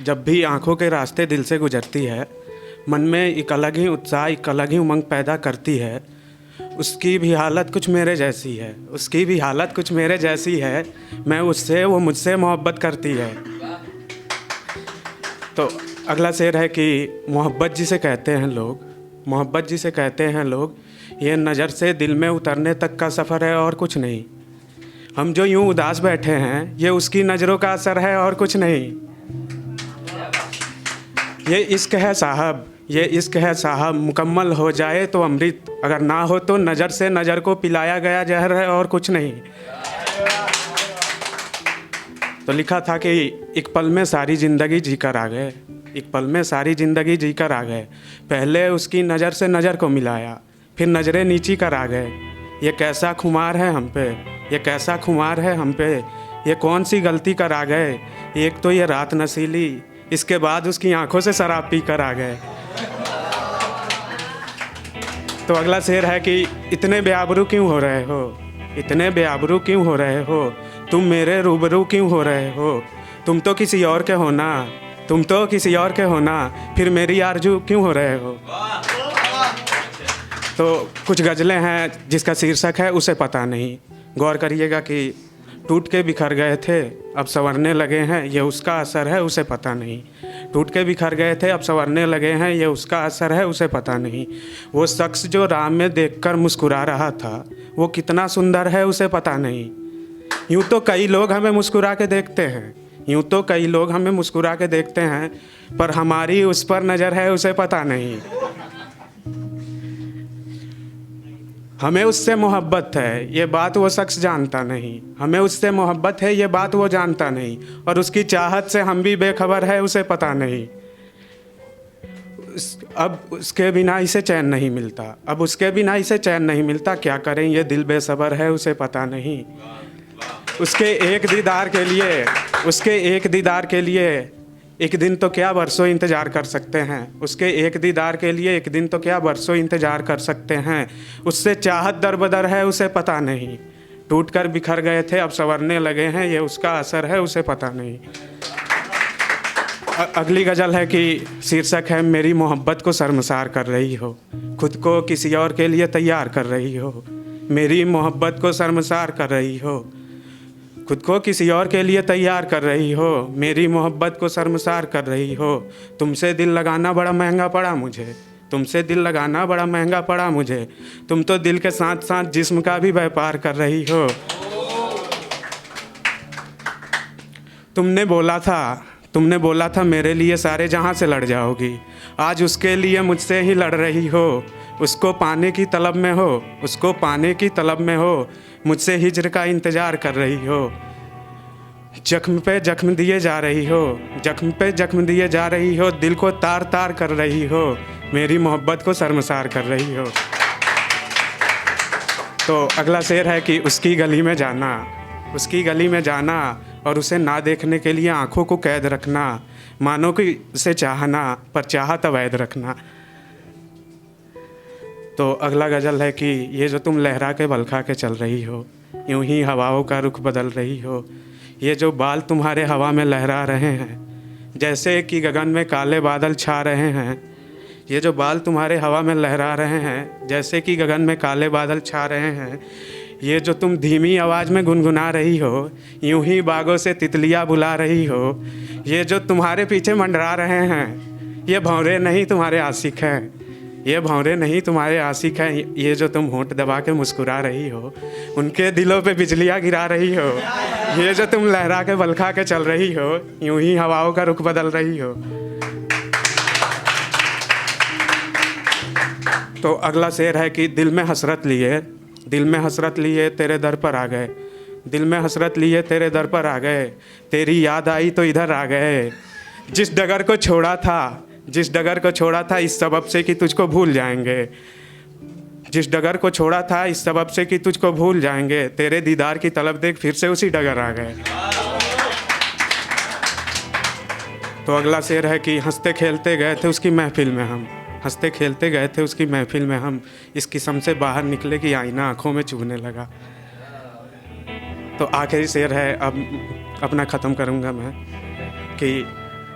जब भी आँखों के रास्ते दिल से गुजरती है, मन में एक अलग ही उत्साह, एक अलग ही उमंग पैदा करती है। उसकी भी हालत कुछ मेरे जैसी है, उसकी भी हालत कुछ मेरे जैसी है। मैं उससे, वो मुझसे मोहब्बत करती है। तो अगला शेर है कि मोहब्बत जिसे कहते हैं लोग, मोहब्बत जिसे कहते हैं लोग, ये नज़र से दिल में उतरने तक का सफ़र है और कुछ नहीं। हम जो यूं उदास बैठे हैं, ये उसकी नज़रों का असर है और कुछ नहीं। ये इश्क है साहब, ये इश्क है साहब, मुकम्मल हो जाए तो अमृत, अगर ना हो तो नज़र से नज़र को पिलाया गया जहर है और कुछ नहीं। तो लिखा था कि एक पल में सारी ज़िंदगी जीकर आ गए, एक पल में सारी ज़िंदगी जीकर आ गए। पहले उसकी नज़र से नज़र को मिलाया, फिर नज़रें नीची कर आ गए। ये कैसा खुमार है हम पे, ये कैसा खुमार है हम पे, ये कौन सी गलती कर आ गए। एक तो ये रात नशीली, इसके बाद उसकी आंखों से शराब पी कर आ गए। तो अगला शेर है कि इतने बेआबरू क्यों हो रहे हो, इतने बेआबरू क्यों हो रहे हो, तुम मेरे रूबरू क्यों हो रहे हो। तुम तो किसी और के हो ना, तुम तो किसी और के हो ना, फिर मेरी आरजू क्यों हो रहे हो। तो कुछ गज़लें हैं जिसका शीर्षक है उसे पता नहीं। गौर करिएगा कि टूट के बिखर गए थे, अब संवरने लगे हैं, ये उसका असर है उसे पता नहीं। टूट के बिखर गए थे, अब संवरने लगे हैं, ये उसका असर है उसे पता नहीं। वो शख्स जो राह में देखकर मुस्कुरा रहा था, वो कितना सुंदर है उसे पता नहीं। यूँ तो कई लोग हमें मुस्कुरा के देखते हैं, यूँ तो कई लोग हमें मुस्कुरा के देखते हैं, पर हमारी उस पर नज़र है उसे पता नहीं। हमें उससे मोहब्बत है, ये बात वो शख्स जानता नहीं। हमें उससे मोहब्बत है, ये बात वो जानता नहीं, और उसकी चाहत से हम भी बेखबर है उसे पता नहीं। अब उसके बिना इसे चैन नहीं मिलता, अब उसके बिना इसे चैन नहीं मिलता। क्या करें ये दिल बेसबर है उसे पता नहीं। उसके एक दीदार के लिए, उसके एक दीदार के लिए एक दिन तो क्या बरसों इंतज़ार कर सकते हैं। उसके एक दीदार के लिए एक दिन तो क्या बरसों इंतज़ार कर सकते हैं। उससे चाहत दरबदर है उसे पता नहीं। टूट कर बिखर गए थे, अब संवरने लगे हैं, ये उसका असर है उसे पता नहीं। अगली गज़ल है कि शीर्षक है मेरी मोहब्बत को शर्मसार कर रही हो, खुद को किसी और के लिए तैयार कर रही हो। मेरी मोहब्बत को शर्मसार कर रही हो, खुद को किसी और के लिए तैयार कर रही हो। मेरी मोहब्बत को शर्मसार कर रही हो। तुमसे दिल लगाना बड़ा महंगा पड़ा मुझे, तुमसे दिल लगाना बड़ा महंगा पड़ा मुझे। तुम तो दिल के साथ साथ जिस्म का भी व्यापार कर रही हो। तुमने बोला था मेरे लिए सारे जहां से लड़ जाओगी, आज उसके लिए मुझसे ही लड़ रही हो। उसको पाने की तलब में हो, उसको पाने की तलब में हो, मुझसे हिज्र का इंतज़ार कर रही हो। जख्म पे जख्म दिए जा रही हो, जख्म पे जख्म दिए जा रही हो, दिल को तार तार कर रही हो। मेरी मोहब्बत को शर्मसार कर रही हो। तो अगला शेर है कि उसकी गली में जाना, उसकी गली में जाना, और उसे ना देखने के लिए आंखों को कैद रखना। मानो कि उसे चाहना, पर चाहत अवैध रखना। तो अगला गज़ल है कि ये जो तुम लहरा के बलखा के चल रही हो, यूं ही हवाओं का रुख बदल रही हो। ये जो बाल तुम्हारे हवा में लहरा रहे हैं, जैसे कि गगन में काले बादल छा रहे हैं। ये जो बाल तुम्हारे हवा में लहरा रहे हैं, जैसे कि गगन में काले बादल छा रहे हैं। ये जो तुम धीमी आवाज़ में गुनगुना रही हो, यूं ही बागों से तितलियां बुला रही हो। ये जो तुम्हारे पीछे मंडरा रहे हैं, ये भंवरे नहीं तुम्हारे आशिक हैं, ये भंवरे नहीं तुम्हारे आशिक हैं। ये जो तुम होंठ दबा के मुस्कुरा रही हो, उनके दिलों पे बिजलियाँ गिरा रही हो। ये जो तुम लहरा के बलखा के चल रही हो, यूं ही हवाओं का रुख बदल रही हो। तो अगला शेर है कि दिल में हसरत लिए, दिल में हसरत लिए तेरे दर पर आ गए, दिल में हसरत लिए तेरे दर पर आ गए। तेरी याद आई तो इधर आ गए। जिस डगर को छोड़ा था, जिस डगर को छोड़ा था इस सबब से कि तुझको भूल जाएंगे। जिस डगर को छोड़ा था इस सबब से कि तुझको भूल जाएंगे। तेरे दीदार की तलब देख फिर से उसी डगर आ गए। तो अगला शेर है कि हंसते खेलते गए थे उसकी महफिल में हम, हंसते खेलते गए थे उसकी महफिल में हम। इस किस्म से बाहर निकले कि आईना आंखों में चुभने लगा। तो आखिरी शेर है, अब अपना ख़त्म करूँगा मैं, कि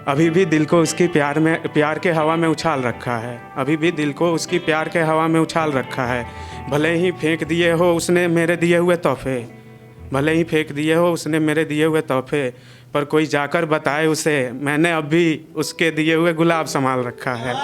अभी भी दिल को उसकी प्यार के हवा में उछाल रखा है। अभी भी दिल को उसकी प्यार के हवा में उछाल रखा है। भले ही फेंक दिए हो उसने मेरे दिए हुए तोहफे, भले ही फेंक दिए हो उसने मेरे दिए हुए तोहफे, पर कोई जाकर बताए उसे मैंने अब भी उसके दिए हुए गुलाब संभाल रखा है।